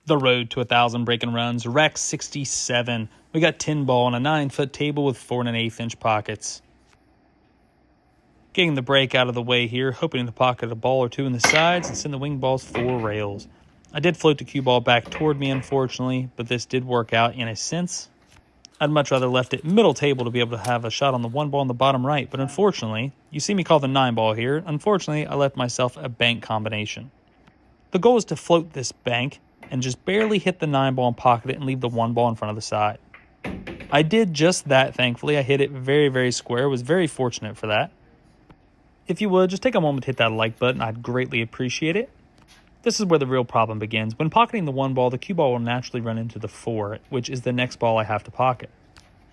The road to 1,000 breaking runs, rack 67. We got 10 ball on a 9-foot table with 4 1/8 inch pockets. Getting the break out of the way here, hoping to pocket a ball or two in the sides and send the wing balls 4 rails. I did float the cue ball back toward me, unfortunately, but this did work out in a sense. I'd much rather left it middle table to be able to have a shot on the 1 ball on the bottom right, but unfortunately, you see me call the 9 ball here. Unfortunately, I left myself a bank combination. The goal is to float this bank and just barely hit the 9 ball and pocket it and leave the 1 ball in front of the side. I did just that, thankfully. I hit it very, very square. Was very fortunate for that. If you would, just take a moment to hit that like button. I'd greatly appreciate it. This is where the real problem begins. When pocketing the 1 ball, the cue ball will naturally run into the 4, which is the next ball I have to pocket.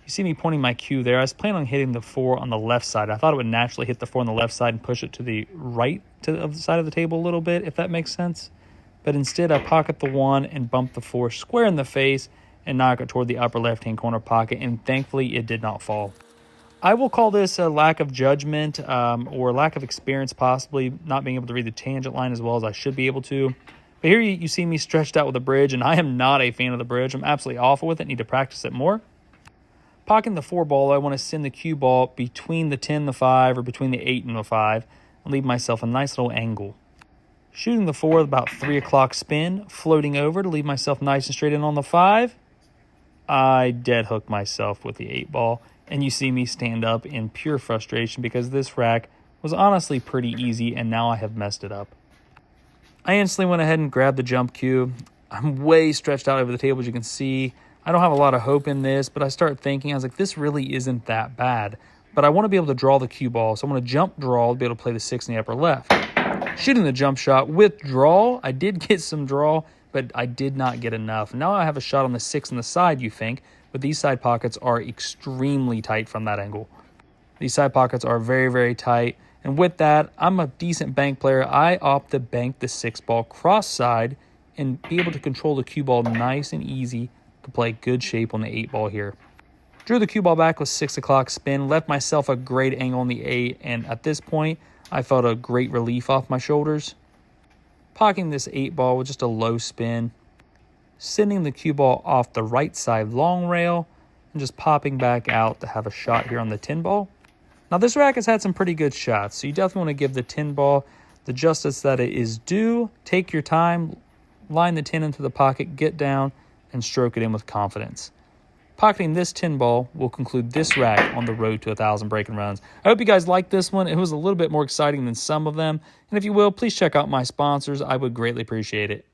You see me pointing my cue there. I was planning on hitting the 4 on the left side. I thought it would naturally hit the 4 on the left side and push it to the right of the side of the table a little bit, if that makes sense. But instead, I pocket the 1 and bump the 4 square in the face and knock it toward the upper left-hand corner pocket, and thankfully, it did not fall. I will call this a lack of judgment or lack of experience, possibly not being able to read the tangent line as well as I should be able to. But here you see me stretched out with a bridge, and I am not a fan of the bridge. I'm absolutely awful with it. Need to practice it more. Pocketing the 4 ball, I want to send the cue ball between the 10 and the 5 or between the 8 and the 5 and leave myself a nice little angle. Shooting the 4 with about 3 o'clock spin, floating over to leave myself nice and straight in on the 5. I dead hooked myself with the 8 ball, and you see me stand up in pure frustration because this rack was honestly pretty easy, and now I have messed it up. I instantly went ahead and grabbed the jump cue. I'm way stretched out over the table, as you can see. I don't have a lot of hope in this, but I start thinking, I was like, this really isn't that bad. But I want to be able to draw the cue ball, so I'm going to jump draw to be able to play the 6 in the upper left. Shooting the jump shot with draw, I did get some draw, but I did not get enough. Now I have a shot on the 6 on the side, you think, but these side pockets are extremely tight from that angle. These side pockets are very, very tight, and with that, I'm a decent bank player. I opt to bank the 6 ball cross side and be able to control the cue ball nice and easy to play good shape on the 8 ball here. Drew the cue ball back with 6 o'clock spin, left myself a great angle on the 8, and at this point, I felt a great relief off my shoulders. Pocketing this 8 ball with just a low spin, sending the cue ball off the right side long rail, and just popping back out to have a shot here on the 10 ball. Now this rack has had some pretty good shots, so you definitely want to give the 10 ball the justice that it is due. Take your time, line the 10 into the pocket, get down, and stroke it in with confidence. Pocketing this 10 ball will conclude this rack on the road to 1,000 breaking runs. I hope you guys liked this one. It was a little bit more exciting than some of them. And if you will, please check out my sponsors. I would greatly appreciate it.